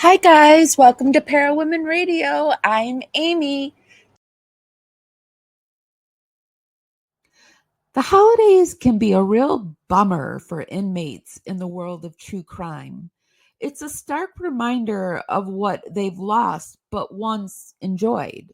Hi, guys. Welcome to Parawomenradio. I'm Amy. The holidays can be a real bummer for inmates in the world of true crime. It's a stark reminder of what they've lost but once enjoyed.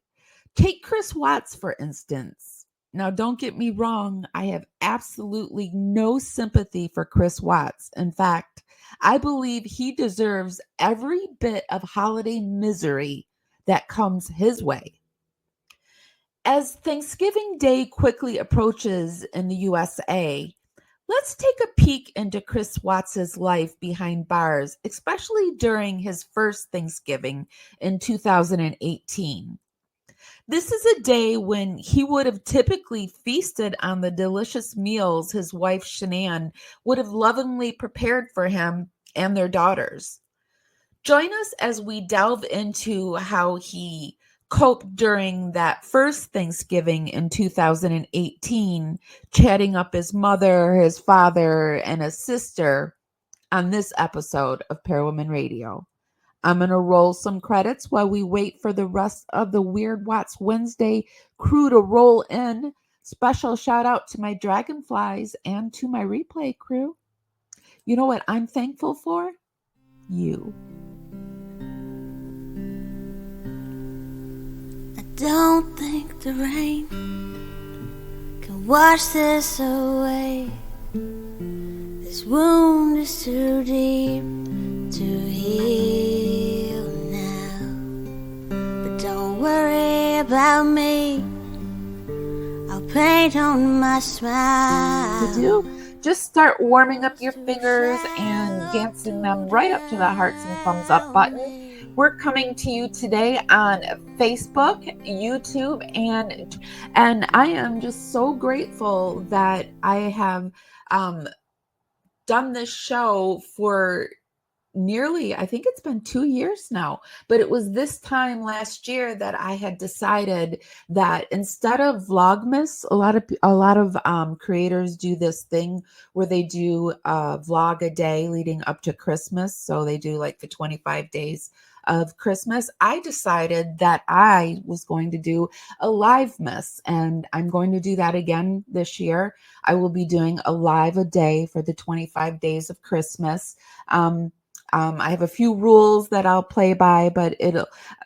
Take Chris Watts, for instance. Now, don't get me wrong, I have absolutely no sympathy for Chris Watts. In fact, I believe he deserves every bit of holiday misery that comes his way. As Thanksgiving Day quickly approaches in the USA, let's take a peek into Chris Watts's life behind bars, especially during his first Thanksgiving in 2018. This is a day when he would have typically feasted on the delicious meals his wife Shanann would have lovingly prepared for him and their daughters. Join us as we delve into how he coped during that first Thanksgiving in 2018, chatting up his mother, his father, and his sister on this episode of Parawomen Radio. I'm going to roll some credits while we wait for the rest of the Weird Watts Wednesday crew to roll in. Special shout out to my dragonflies and to my replay crew. You know what I'm thankful for? You. I don't think the rain can wash this away. This wound is too deep to heal now. But don't worry about me, I'll paint on my smile. To do, just start warming up your fingers and dancing them right up to the hearts and thumbs up button. We're coming to you today on Facebook, YouTube, and I am just so grateful that I have done this show for nearly, I think it's been 2 years now, but it was this time last year that I had decided that instead of Vlogmas, a lot of creators do this thing where they do a vlog a day leading up to Christmas. So they do like the 25 days of Christmas. I decided that I was going to do a live miss, and I'm going to do that again this year. I will be doing a live a day for the 25 days of Christmas. I have a few rules that I'll play by, but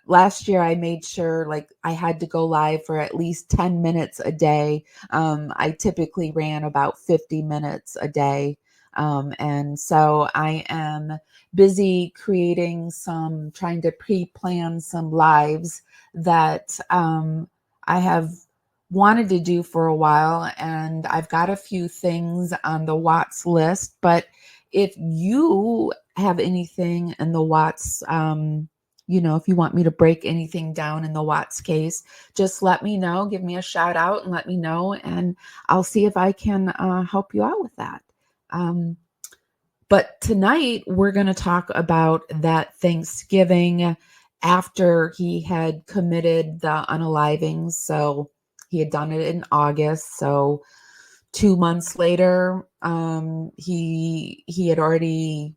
last year I made sure like I had to go live for at least 10 minutes a day. I typically ran about 50 minutes a day. And so I am busy trying to pre-plan some lives that I have wanted to do for a while. And I've got a few things on the Watts list, but if you have anything in the Watts, if you want me to break anything down in the Watts case, just let me know, give me a shout out and let me know, and I'll see if I can help you out with that. But tonight we're going to talk about that Thanksgiving after he had committed the unaliving. So he had done it in August. So 2 months later, he had already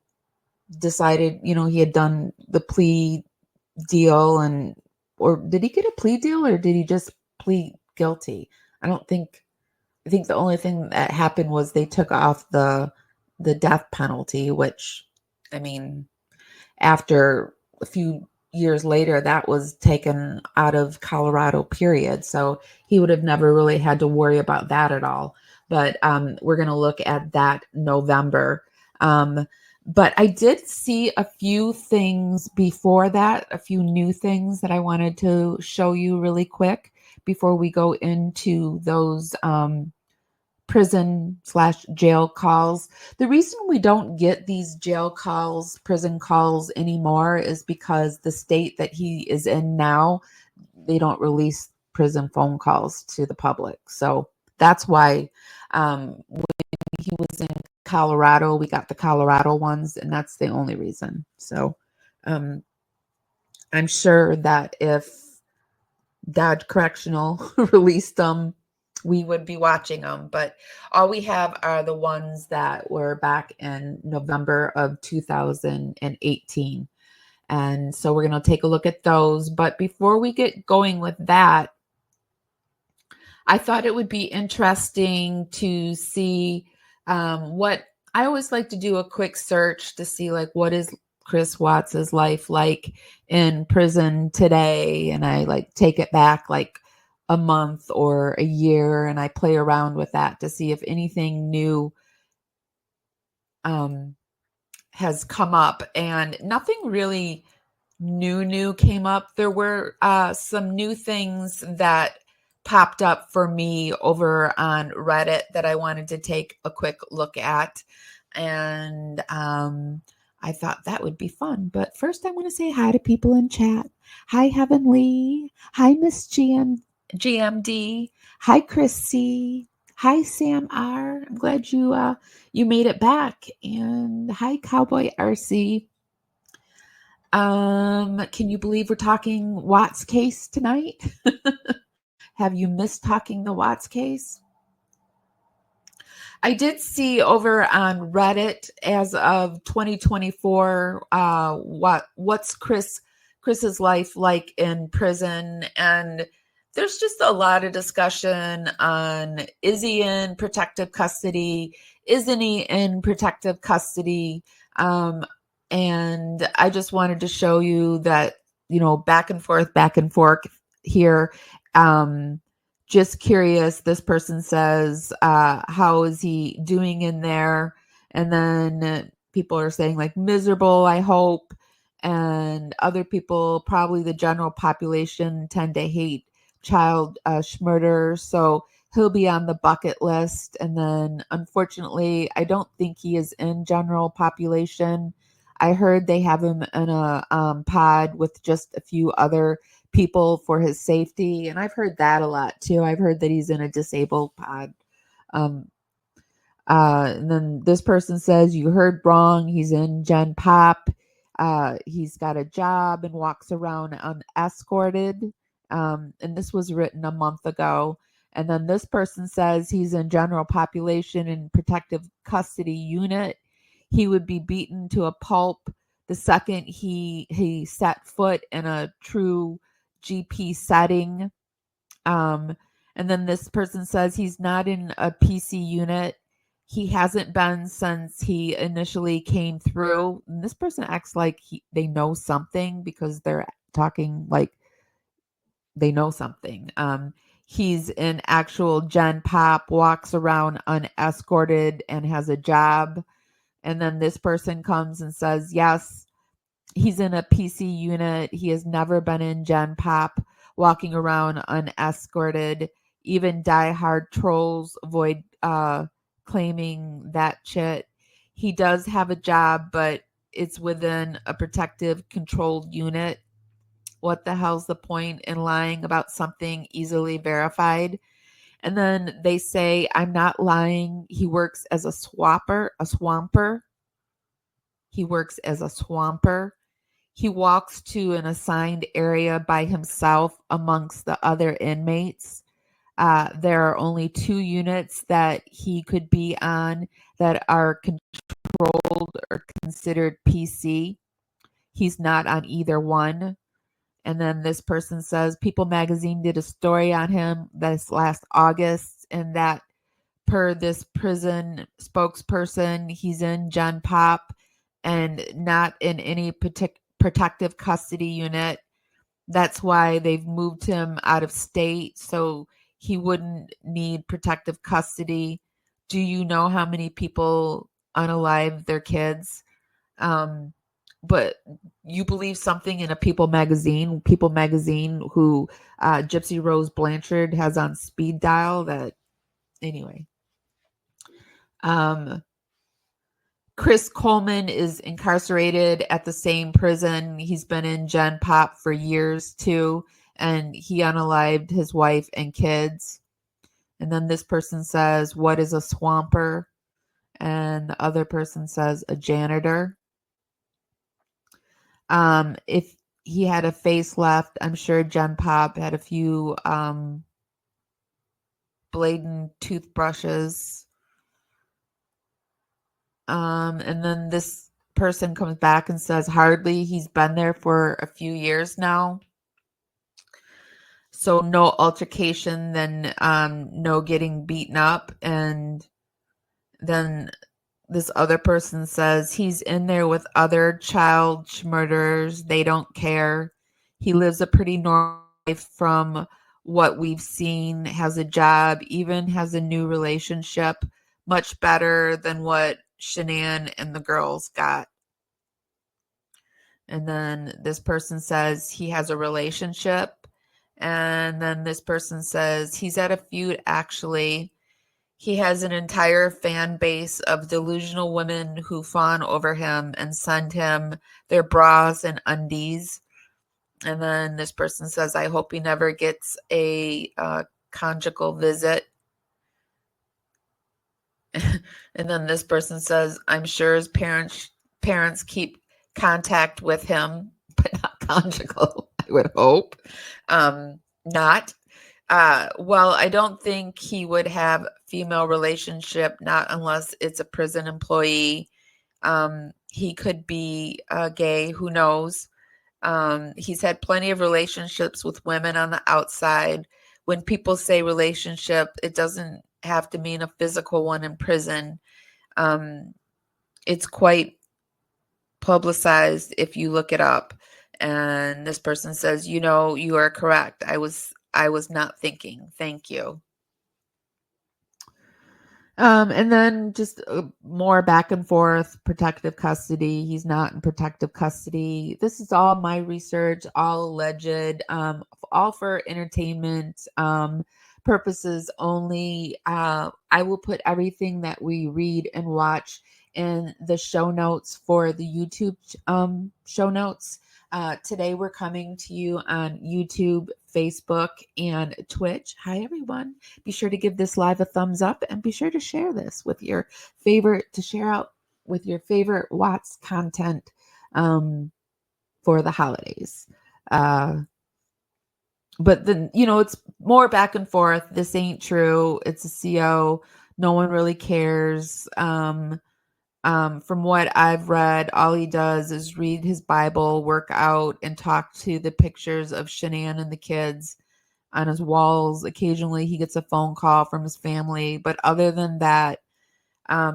decided, he had done the plea deal, or did he get a plea deal or did he just plead guilty? I think the only thing that happened was they took off the death penalty, which, I mean, after a few years later, that was taken out of Colorado, period. So he would have never really had to worry about that at all. But we're going to look at that November. But I did see a few things before that, a few new things that I wanted to show you really quick before we go into those prison/jail calls. The reason we don't get these jail calls, prison calls anymore is because the state that he is in now, they don't release prison phone calls to the public. So that's why when he was in Colorado, we got the Colorado ones, and that's the only reason. So I'm sure that if Dodge Correctional released them, we would be watching them. But all we have are the ones that were back in November of 2018. And so we're going to take a look at those. But before we get going with that, I thought it would be interesting to see what I always like to do a quick search to see like what is Chris Watts's life like in prison today. And I like take it back like a month or a year and I play around with that to see if anything new has come up. And nothing really new came up. There were some new things that popped up for me over on Reddit that I wanted to take a quick look at. And I thought that would be fun. But first, I want to say hi to people in chat. Hi, Heavenly. Hi, Miss GMD. Hi, Chris C. Hi, Sam R. I'm glad you made it back. And hi, Cowboy RC. Can you believe we're talking Watts case tonight? Have you missed talking the Watts case? I did see over on Reddit as of 2024, what's Chris's life like in prison, and there's just a lot of discussion on is he in protective custody? Isn't he in protective custody? And I just wanted to show you that, back and forth here. Just curious, this person says, how is he doing in there? And then people are saying like miserable, I hope. And other people, probably the general population, tend to hate child murder. So he'll be on the bucket list. And then unfortunately, I don't think he is in general population. I heard they have him in a pod with just a few other people for his safety. And I've heard that a lot too. I've heard that he's in a disabled pod. And then this person says, you heard wrong. He's in Gen Pop. He's got a job and walks around unescorted. And this was written a month ago. And then this person says he's in general population and protective custody unit. He would be beaten to a pulp the second he set foot in a true GP setting. And then this person says he's not in a PC unit. He hasn't been since he initially came through. And this person acts like they know something because they're talking like they know something. He's in actual Gen Pop, walks around unescorted, and has a job. And then this person comes and says, yes, he's in a PC unit. He has never been in Gen Pop, walking around unescorted. Even diehard trolls avoid claiming that shit. He does have a job, but it's within a protective controlled unit. What the hell's the point in lying about something easily verified? And then they say, I'm not lying. He works as a swamper. He works as a swamper. He walks to an assigned area by himself amongst the other inmates. There are only 2 units that he could be on that are controlled or considered PC. He's not on either one. And then this person says People Magazine did a story on him this last August, and that per this prison spokesperson, he's in Gen Pop and not in any protective custody unit. That's why they've moved him out of state so he wouldn't need protective custody. Do you know how many people unalive their kids? But you believe something in a People Magazine who Gypsy Rose Blanchard has on speed dial. That anyway. Chris Coleman is incarcerated at the same prison. He's been in Gen Pop for years too, and he unalived his wife and kids. And then this person says, what is a swamper? And the other person says a janitor. If he had a face left, I'm sure Gen Pop had a few Bladen toothbrushes. And then this person comes back and says, hardly. He's been there for a few years now. So no altercation, then no getting beaten up. And then this other person says he's in there with other child murderers. They don't care. He lives a pretty normal life from what we've seen, has a job, even has a new relationship, much better than what Shanann and the girls got. And then this person says he has a relationship. And then this person says he's at a feud, actually. He has an entire fan base of delusional women who fawn over him and send him their bras and undies. And then this person says, I hope he never gets a conjugal visit. And then this person says, I'm sure his parents keep contact with him, but not conjugal, I would hope. Not. Well, I don't think he would have female relationship, not unless it's a prison employee. He could be gay, who knows? He's had plenty of relationships with women on the outside. When people say relationship, it doesn't have to mean a physical one in prison. It's quite publicized if you look it up. And this person says, you are correct. I was not thinking. Thank you. And then just more back and forth, protective custody. He's not in protective custody. This is all my research, all alleged, all for entertainment purposes only. I will put everything that we read and watch in the show notes for the YouTube show notes. Today we're coming to you on YouTube, Facebook, and Twitch. Hi, everyone. Be sure to give this live a thumbs up and be sure to share this with your favorite, Watts content for the holidays. But then, it's more back and forth. This ain't true. It's a CO. No one really cares. From what I've read, all he does is read his Bible, work out, and talk to the pictures of Shanann and the kids on his walls. Occasionally, he gets a phone call from his family. But other than that,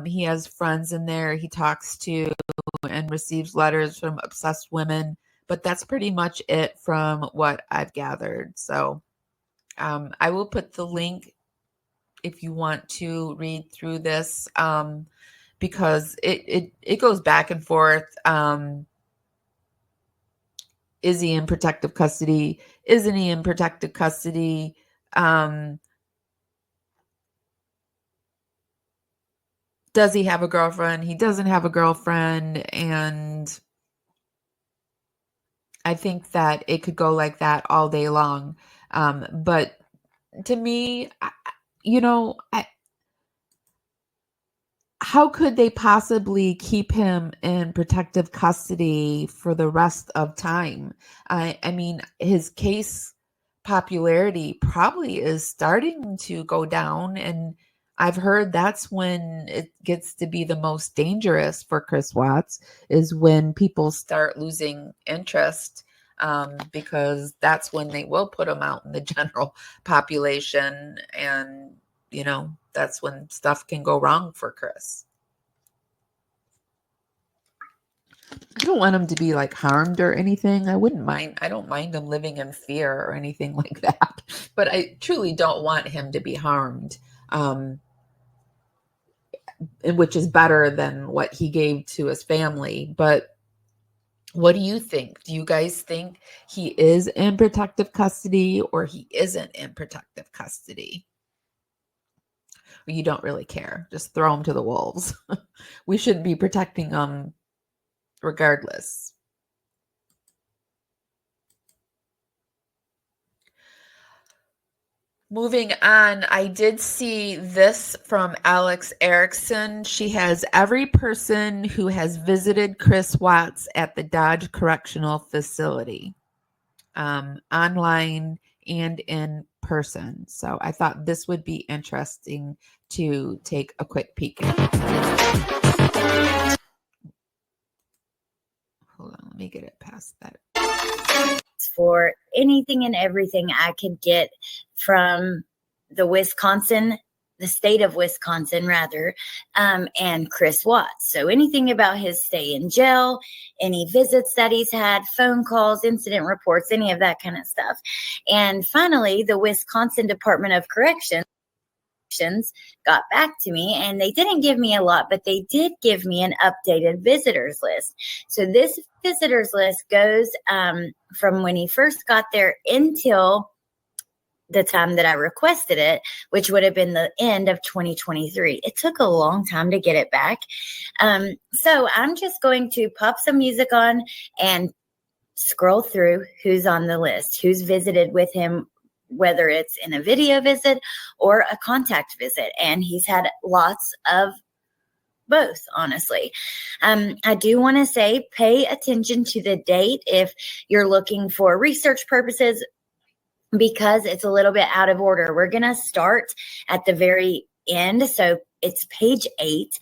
he has friends in there he talks to and receives letters from obsessed women. But that's pretty much it from what I've gathered. So I will put the link if you want to read through this. Because it goes back and forth. Is he in protective custody? Isn't he in protective custody? Does he have a girlfriend? He doesn't have a girlfriend. And I think that it could go like that all day long. But to me, how could they possibly keep him in protective custody for the rest of time? I mean, his case popularity probably is starting to go down. And I've heard that's when it gets to be the most dangerous for Chris Watts, is when people start losing interest, because that's when they will put him out in the general population. And that's when stuff can go wrong for Chris. I don't want him to be harmed or anything. I don't mind him living in fear or anything like that. But I truly don't want him to be harmed, which is better than what he gave to his family. But what do you think? Do you guys think he is in protective custody or he isn't in protective custody? You don't really care. Just throw him to the wolves. We shouldn't be protecting him regardless. Moving on, I did see this from Alex Erickson. She has every person who has visited Chris Watts at the Dodge Correctional Facility, online and in person. So I thought this would be interesting to take a quick peek at. Let me get it past that. For anything and everything I could get from the state of Wisconsin, rather, and Chris Watts. So anything about his stay in jail, any visits that he's had, phone calls, incident reports, any of that kind of stuff. And finally, the Wisconsin Department of Corrections got back to me, and they didn't give me a lot, but they did give me an updated visitors list. So this visitors list goes from when he first got there until the time that I requested it, which would have been the end of 2023. It took a long time to get it back. So I'm just going to pop some music on and scroll through who's on the list, who's visited with him, whether it's in a video visit or a contact visit. And he's had lots of both, honestly. I do want to say, pay attention to the date if you're looking for research purposes, because it's a little bit out of order. We're going to start at the very end. So it's page 8.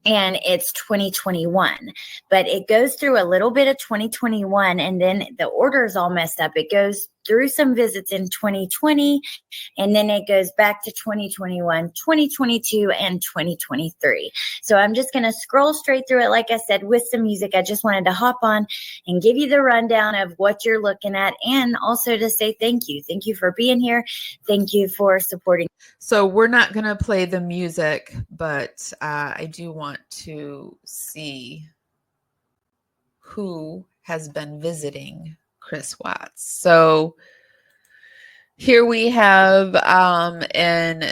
And it's 2021, but it goes through a little bit of 2021, and then the order is all messed up. It goes through some visits in 2020, and then it goes back to 2021, 2022, and 2023. So I'm just going to scroll straight through it, like I said, with some music. I just wanted to hop on and give you the rundown of what you're looking at, and also to say thank you. Thank you for being here. Thank you for supporting. So we're not going to play the music, but I do want to see who has been visiting Chris Watts. So here we have in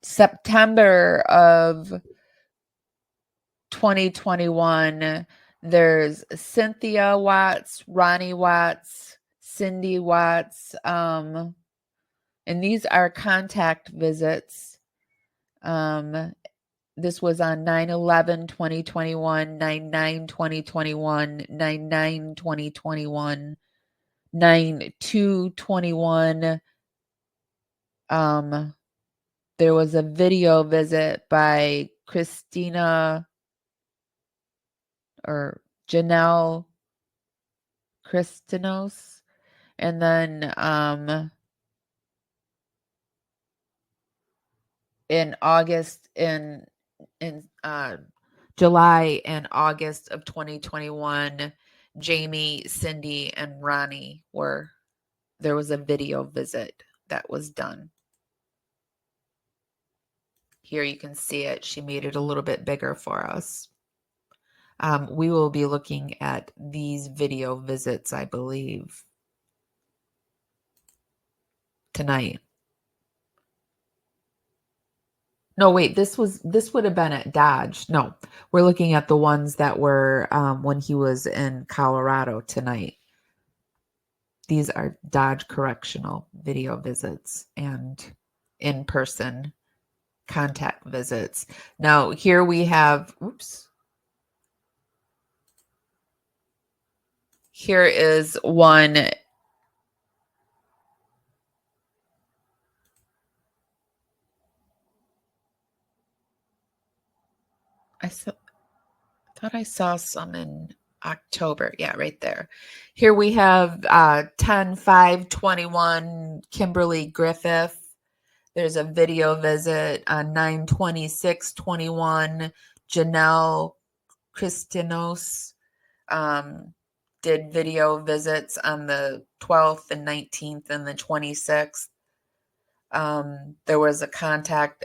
September of 2021, there's Cynthia Watts, Ronnie Watts, Cindy Watts, and these are contact visits. This was on 9/11/2021, 9/9/2021, 9/9/2021, 9/2/21. There was a video visit by Christina or Janelle Christinos, and then in August, in July and August of 2021, Jamie, Cindy, and Ronnie there was a video visit that was done. Here you can see it. She made it a little bit bigger for us. We will be looking at these video visits, I believe, tonight. No, wait, this would have been at Dodge. No, we're looking at the ones that were when he was in Colorado tonight. These are Dodge Correctional video visits and in-person contact visits. Now, here we have, here is one. I thought I saw some in October. Yeah, right there. Here we have 10/5/21 Kimberly Griffith. There's a video visit on 9/26/21. Janelle Christinos did video visits on the 12th and 19th and the 26th. There was a contact.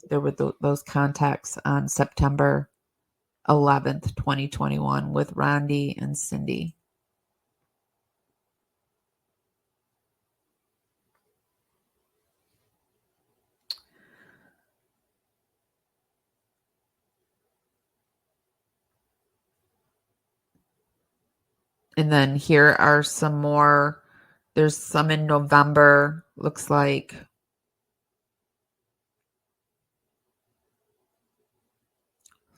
There were those contacts on September 11th, 2021 with Rondi and Cindy. And then here are some more. There's some in November, looks like.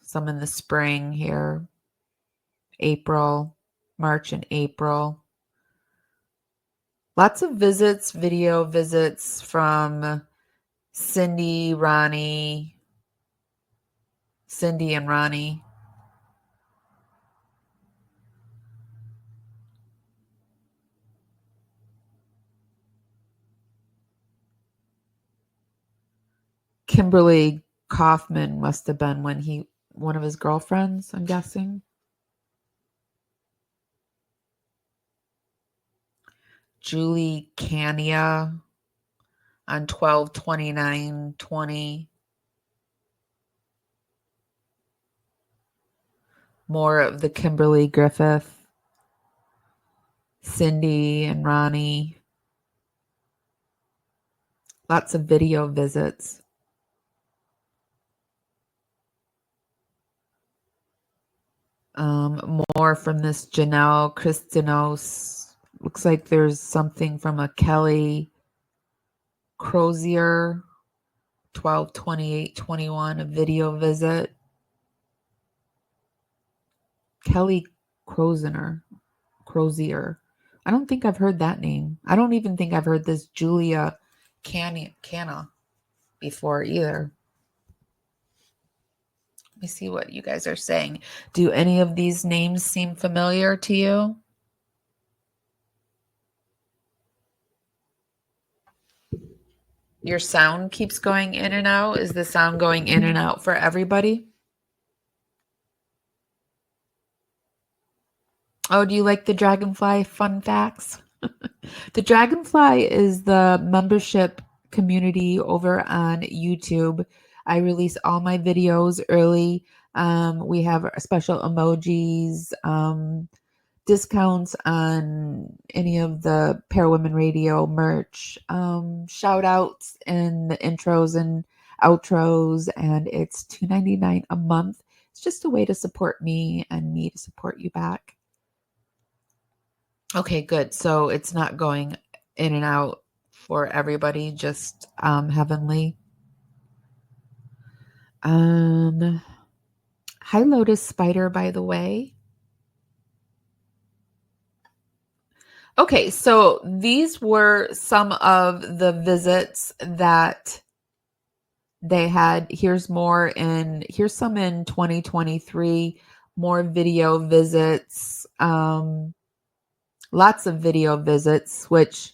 Some in the spring here. April, March and April. Lots of visits, video visits from Cindy and Ronnie. Kimberly Kaufman must have been one of his girlfriends, I'm guessing. Julie Cania on 12/29/20. More of the Kimberly Griffith, Cindy and Ronnie. Lots of video visits. More from this Janelle Christinos. Looks like there's something from a Kelly Crozier, 12/28/21, a video visit. Kelly Crozier. I don't think I've heard that name. I don't even think I've heard this Julia Canna before either. Let me see what you guys are saying. Do any of these names seem familiar to you? Your sound keeps going in and out. Is the sound going in and out for everybody? Oh, do you like the Dragonfly fun facts? The Dragonfly is the membership community over on YouTube. I release all my videos early. We have special emojis, discounts on any of the Parawomenradio merch, shout outs in the intros and outros, and it's $2.99 a month. It's just a way to support me and me to support you back. Okay, good. So it's not going in and out for everybody, just Heavenly. Hi, Lotus Spider, by the way. Okay, so these were some of the visits that they had. Here's some in 2023, more video visits. Lots of video visits, which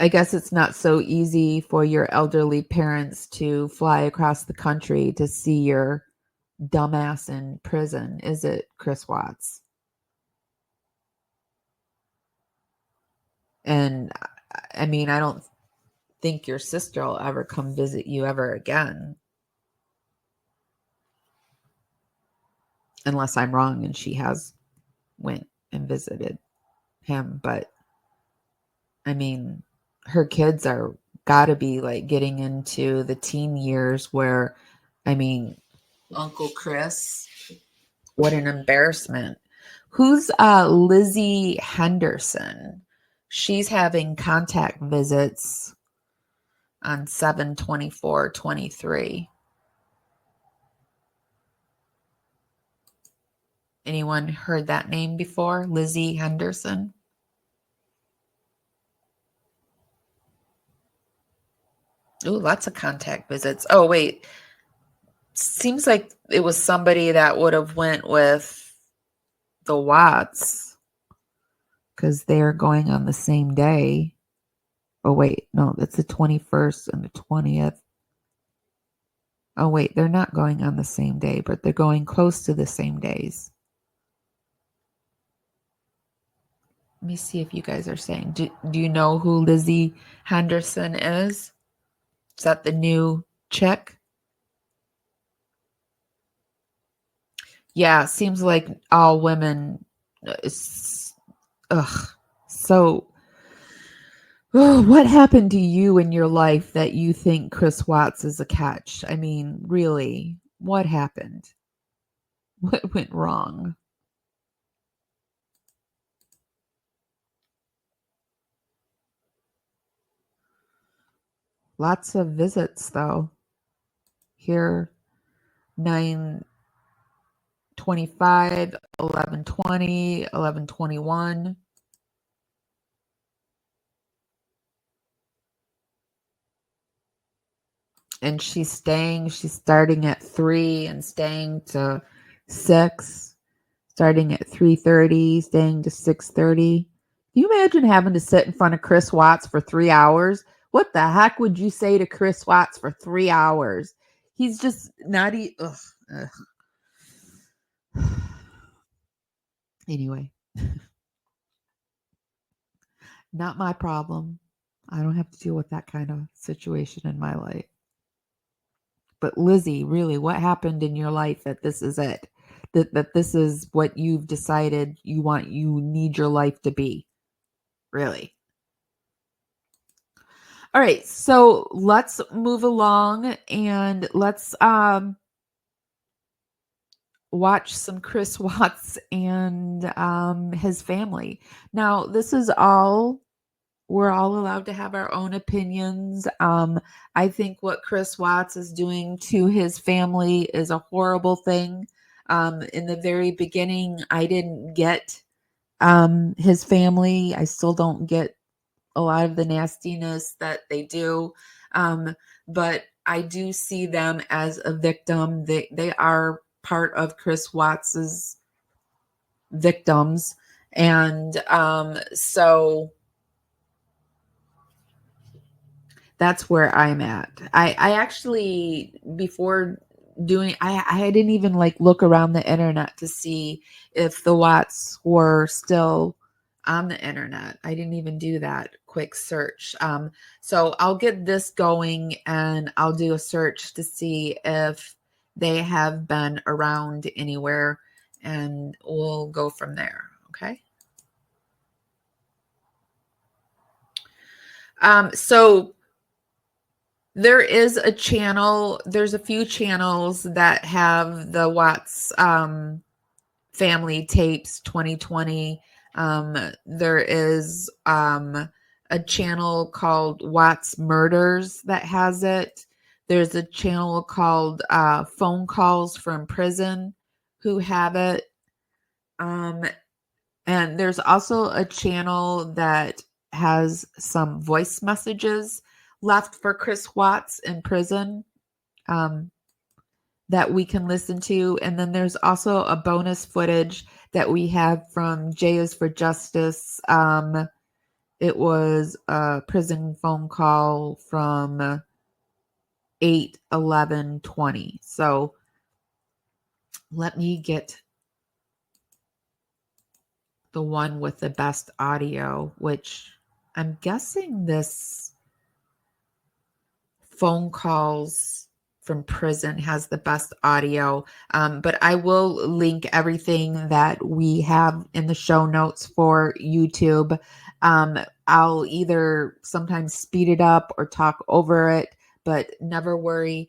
I guess it's not so easy for your elderly parents to fly across the country to see your dumbass in prison, is it, Chris Watts? And I mean, I don't think your sister will ever come visit you ever again. Unless I'm wrong and she has went and visited him. But I mean, her kids are gotta be like getting into the teen years where, I mean, Uncle Chris, what an embarrassment. Who's Lizzie Henderson? She's having contact visits on 7/24/23. Anyone heard that name before? Lizzie Henderson? Ooh, lots of contact visits. Oh, wait. Seems like it was somebody that would have went with the Watts because they're going on the same day. Oh, wait. No, that's the 21st and the 20th. Oh, wait. They're not going on the same day, but they're going close to the same days. Let me see if you guys are saying. Do you know who Lizzie Henderson is? Is that the new chick? Yeah, seems like all women. So, what happened to you in your life that you think Chris Watts is a catch? I mean, really, what happened? What went wrong? Lots of visits, though. Here, 9/25, 11/20, 11/21. And she's starting at 3 and staying to 6, starting at 3:30, staying to 6:30. Can you imagine having to sit in front of Chris Watts for 3 hours What the heck would you say to Chris Watts for 3 hours? He's just not Anyway, not my problem. I don't have to deal with that kind of situation in my life. But Lizzie, really, what happened in your life that this is it? That this is what you've decided you need your life to be? Really? All right, so let's move along and let's watch some Chris Watts and his family. Now, this is all, we're all allowed to have our own opinions. I think what Chris Watts is doing to his family is a horrible thing. In the very beginning, I didn't get his family. I still don't get a lot of the nastiness that they do. But I do see them as a victim. They are part of Chris Watts's victims. And so that's where I'm at. I actually, before doing, I didn't even like look around the internet to see if the Watts were still on the internet. I didn't even do that quick search. So I'll get this going and I'll do a search to see if they have been around anywhere, and we'll go from there. Okay. So there is a channel, there's a few channels that have the Watts family tapes 2020. There is a channel called Watts Murders that has it. There's a channel called Phone Calls from Prison who have it. And there's also a channel that has some voice messages left for Chris Watts in prison that we can listen to. And then there's also a bonus footage that we have from J is for Justice. It was a prison phone call from 8/11/20. So let me get the one with the best audio, which I'm guessing this phone calls from prison has the best audio. But I will link everything that we have in the show notes for YouTube. I'll either sometimes speed it up or talk over it, but never worry.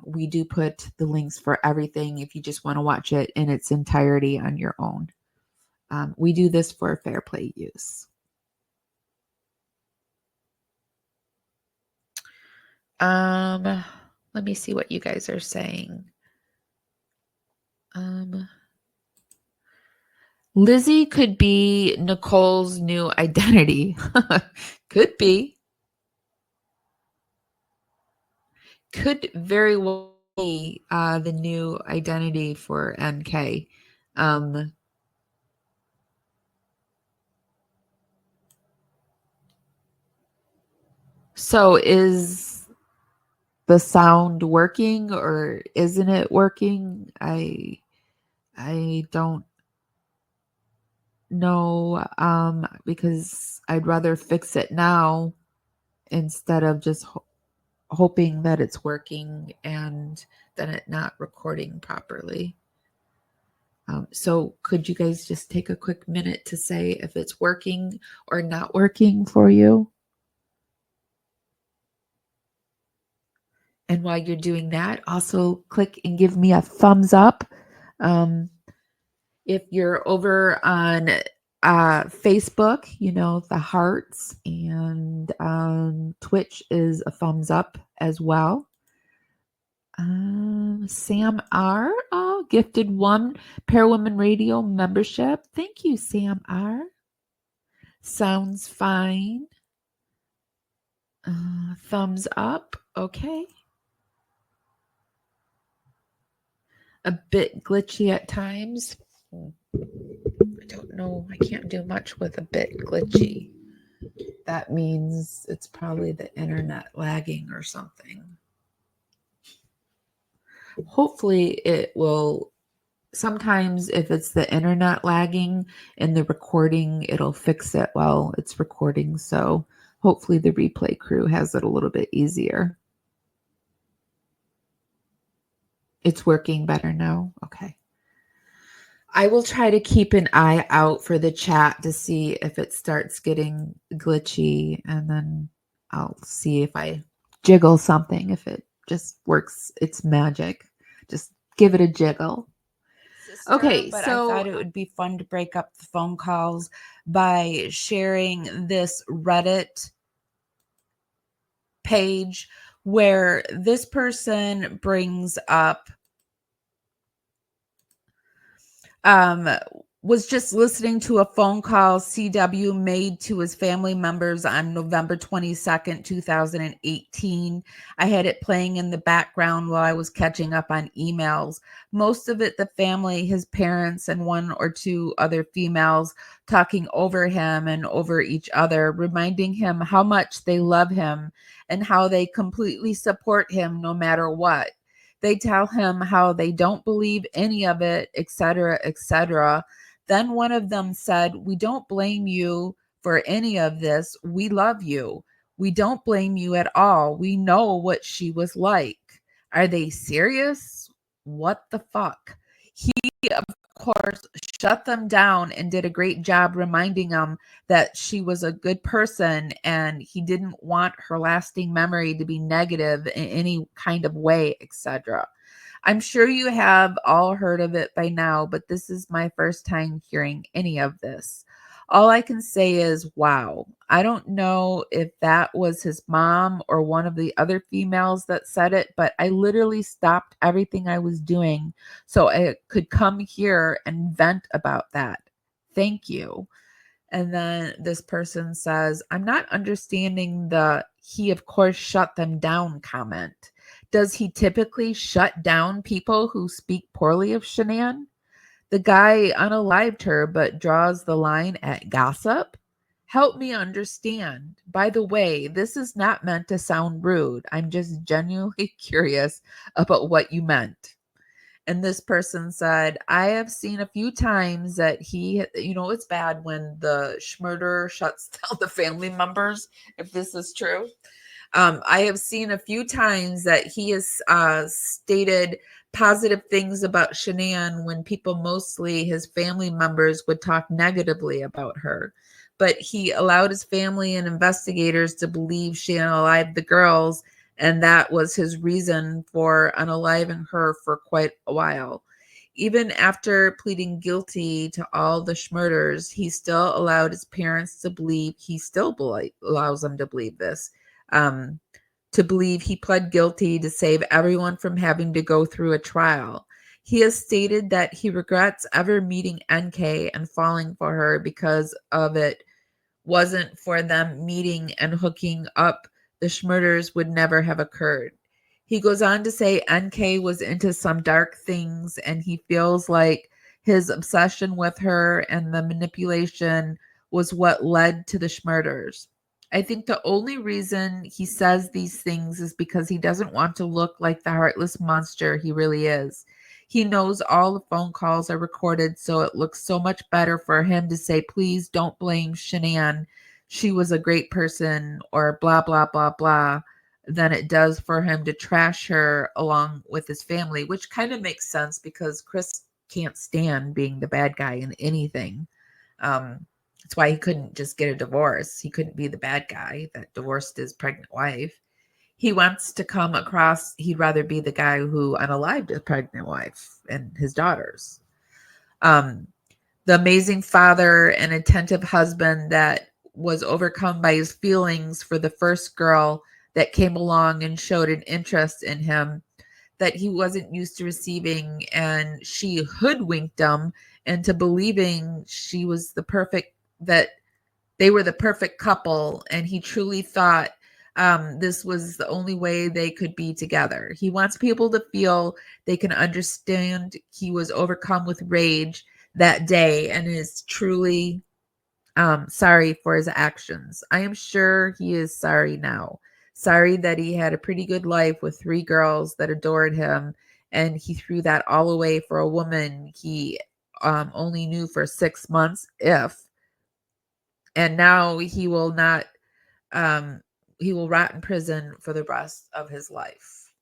We do put the links for everything if you just want to watch it in its entirety on your own. We do this for fair play use. Let me see what you guys are saying. Lizzie could be Nicole's new identity. Could be. Could very well be the new identity for MK. So is the sound working or isn't it working? I don't know, because I'd rather fix it now instead of just hoping that it's working and then it not recording properly. So could you guys just take a quick minute to say if it's working or not working for you? And while you're doing that, also click and give me a thumbs up. If you're over on Facebook, you know, the hearts, and Twitch is a thumbs up as well. Sam R. Gifted 1 Parawomenradio membership. Thank you, Sam R. Sounds fine. Thumbs up. Okay. A bit glitchy at times. I don't know. I can't do much with a bit glitchy. that means it's probably the internet lagging or something. Hopefully it will. Sometimes if it's the internet lagging in the recording, it'll fix it while it's recording. So hopefully the replay crew has it a little bit easier. It's working better now. Okay. I will try to keep an eye out for the chat to see if it starts getting glitchy, and then I'll see if I jiggle something, if it just works its magic. Just give it a jiggle. Okay, but so I thought it would be fun to break up the phone calls by sharing this Reddit page where this person brings up was just listening to a phone call CW made to his family members on November 22nd, 2018. I had it playing in the background while I was catching up on emails. Most of it, the family, his parents, and one or two other females talking over him and over each other, reminding him how much they love him and how they completely support him no matter what. They tell him how they don't believe any of it, etc., etc. Then one of them said, "We don't blame you for any of this. We love you. We don't blame you at all. We know what she was like." Are they serious? What the fuck? He, of course, shut them down and did a great job reminding them that she was a good person and he didn't want her lasting memory to be negative in any kind of way, etc. I'm sure you have all heard of it by now, but this is my first time hearing any of this. All I can say is, wow. I don't know if that was his mom or one of the other females that said it, but I literally stopped everything I was doing so I could come here and vent about that. Thank you. And then this person says, I'm not understanding the "he of course shut them down" comment. Does he typically shut down people who speak poorly of Shanann? The guy unalived her but draws the line at gossip? Help me understand. By the way, this is not meant to sound rude. I'm just genuinely curious about what you meant. And this person said, I have seen a few times that he, it's bad when the schmurder shuts down the family members, if this is true. I have seen a few times that he has stated positive things about Shanann when people, mostly his family members, would talk negatively about her. But he allowed his family and investigators to believe she unalived the girls, and that was his reason for unaliving her for quite a while. Even after pleading guilty to all the schmurders, he still allowed his parents to believe, allows them to believe this, to believe he pled guilty to save everyone from having to go through a trial. He has stated that he regrets ever meeting NK and falling for her because of it wasn't for them meeting and hooking up, the schmurders would never have occurred. He goes on to say NK was into some dark things and he feels like his obsession with her and the manipulation was what led to the schmurders. I think the only reason he says these things is because he doesn't want to look like the heartless monster he really is. He knows all the phone calls are recorded, so it looks so much better for him to say, please don't blame Shanann. She was a great person, or blah, blah, blah, blah, than it does for him to trash her along with his family, which kind of makes sense because Chris can't stand being the bad guy in anything. That's why he couldn't just get a divorce. He couldn't be the bad guy that divorced his pregnant wife. He wants to come across, he'd rather be the guy who unalived his pregnant wife and his daughters. The amazing father and attentive husband that was overcome by his feelings for the first girl that came along and showed an interest in him that he wasn't used to receiving, and she hoodwinked him into believing she was that they were the perfect couple, and he truly thought this was the only way they could be together. He wants people to feel they can understand he was overcome with rage that day and is truly sorry for his actions. I am sure he is sorry now. Sorry that he had a pretty good life with 3 girls that adored him, and he threw that all away for a woman he only knew for 6 months, and now he will not, he will rot in prison for the rest of his life.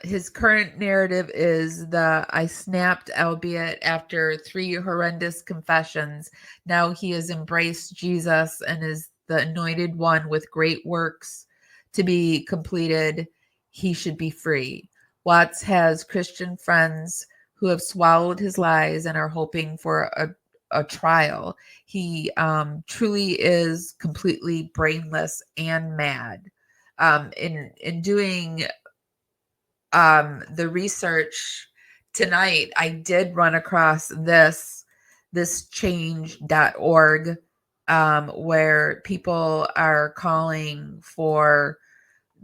His current narrative is I snapped, albeit after 3 horrendous confessions. Now he has embraced Jesus and is the anointed one with great works to be completed. He should be free. Watts has Christian friends who have swallowed his lies and are hoping for a trial. He truly is completely brainless and mad. In doing the research tonight, I did run across this change.org, where people are calling for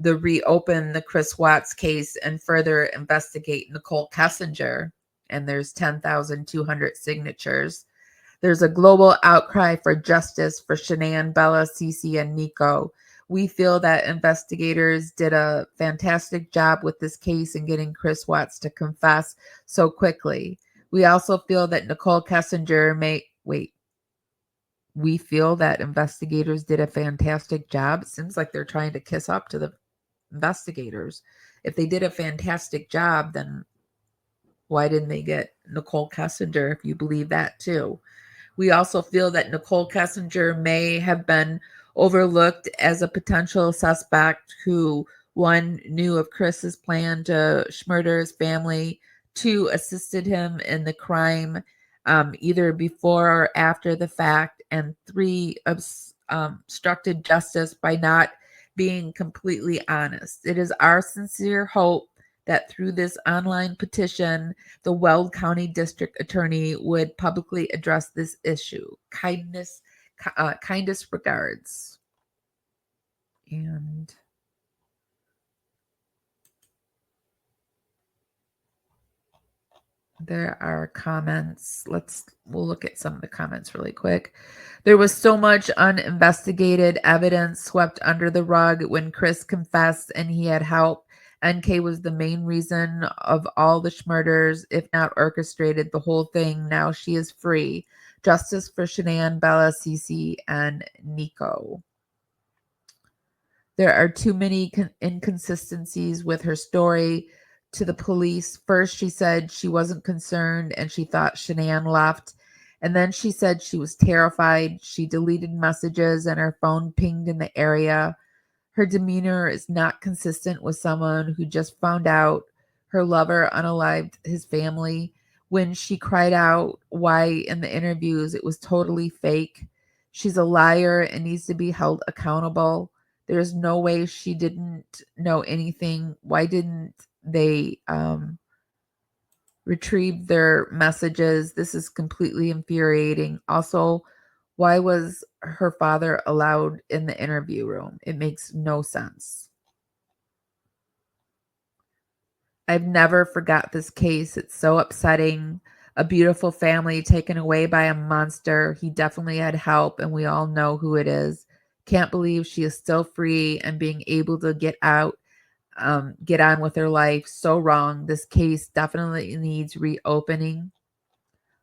reopen the Chris Watts case and further investigate Nicole Kessinger. And there's 10,200 signatures. There's a global outcry for justice for Shanann, Bella, Cece, and Nico. We feel that investigators did a fantastic job with this case in getting Chris Watts to confess so quickly. We also feel that Nicole Kessinger we feel that investigators did a fantastic job. It seems like they're trying to kiss up to the investigators. If they did a fantastic job, then why didn't they get Nicole Kessinger, if you believe that too? We also feel that Nicole Kessinger may have been overlooked as a potential suspect who, 1, knew of Chris's plan to murder his family, 2, assisted him in the crime either before or after the fact, and 3, obstructed justice by not being completely honest. It is our sincere hope that through this online petition, the Weld County District Attorney would publicly address this issue. Kindest regards. And there are comments. We'll look at some of the comments really quick. There was so much uninvestigated evidence swept under the rug when Chris confessed and he had help. NK was the main reason of all the murders, if not orchestrated the whole thing. Now she is free. Justice for Shanann, Bella, Cece, and Nico. There are too many inconsistencies with her story to the police. First, she said she wasn't concerned and she thought Shanann left. And then she said she was terrified. She deleted messages and her phone pinged in the area. Her demeanor is not consistent with someone who just found out her lover unalived his family. When she cried out why in the interviews, it was totally fake. She's a liar and needs to be held accountable. There's no way she didn't know anything. Why didn't they retrieve their messages? This is completely infuriating. Also, why was her father allowed in the interview room? It makes no sense. I've never forgot this case. It's so upsetting. A beautiful family taken away by a monster. He definitely had help, and we all know who it is. Can't believe she is still free and being able to get out, get on with her life. So wrong. This case definitely needs reopening.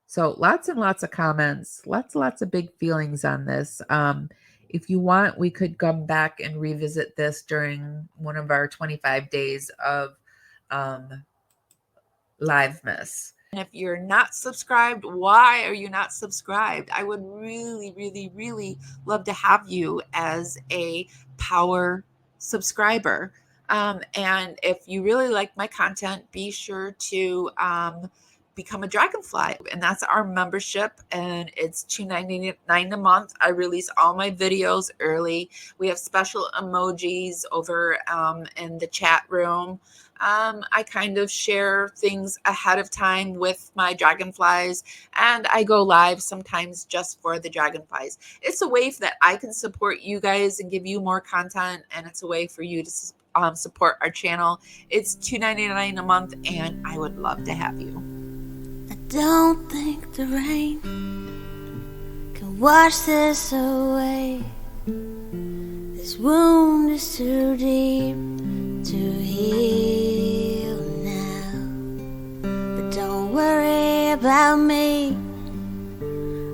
So lots and lots of comments, lots of big feelings on this. If you want, we could come back and revisit this during one of our 25 days of Livemas. And if you're not subscribed, why are you not subscribed? I would really, really, really love to have you as a power subscriber. And if you really like my content, be sure to become a Dragonfly, and that's our membership, and it's $2.99 a month. I release all my videos early. We have special emojis over in the chat room. I kind of share things ahead of time with my Dragonflies, and I go live sometimes just for the Dragonflies. It's a way that I can support you guys and give you more content, and it's a way for you to support our channel. It's $2.99 a month, and I would love to have you. I don't think the rain can wash this away. This wound is too deep to heal now. But don't worry about me,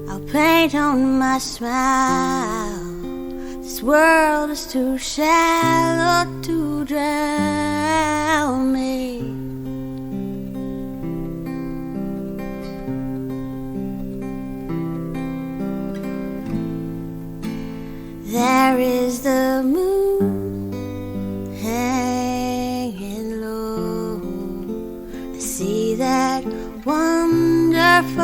I'll paint on my smile. This world is too shallow to drown me. There is the moon hanging low. I see that wonderful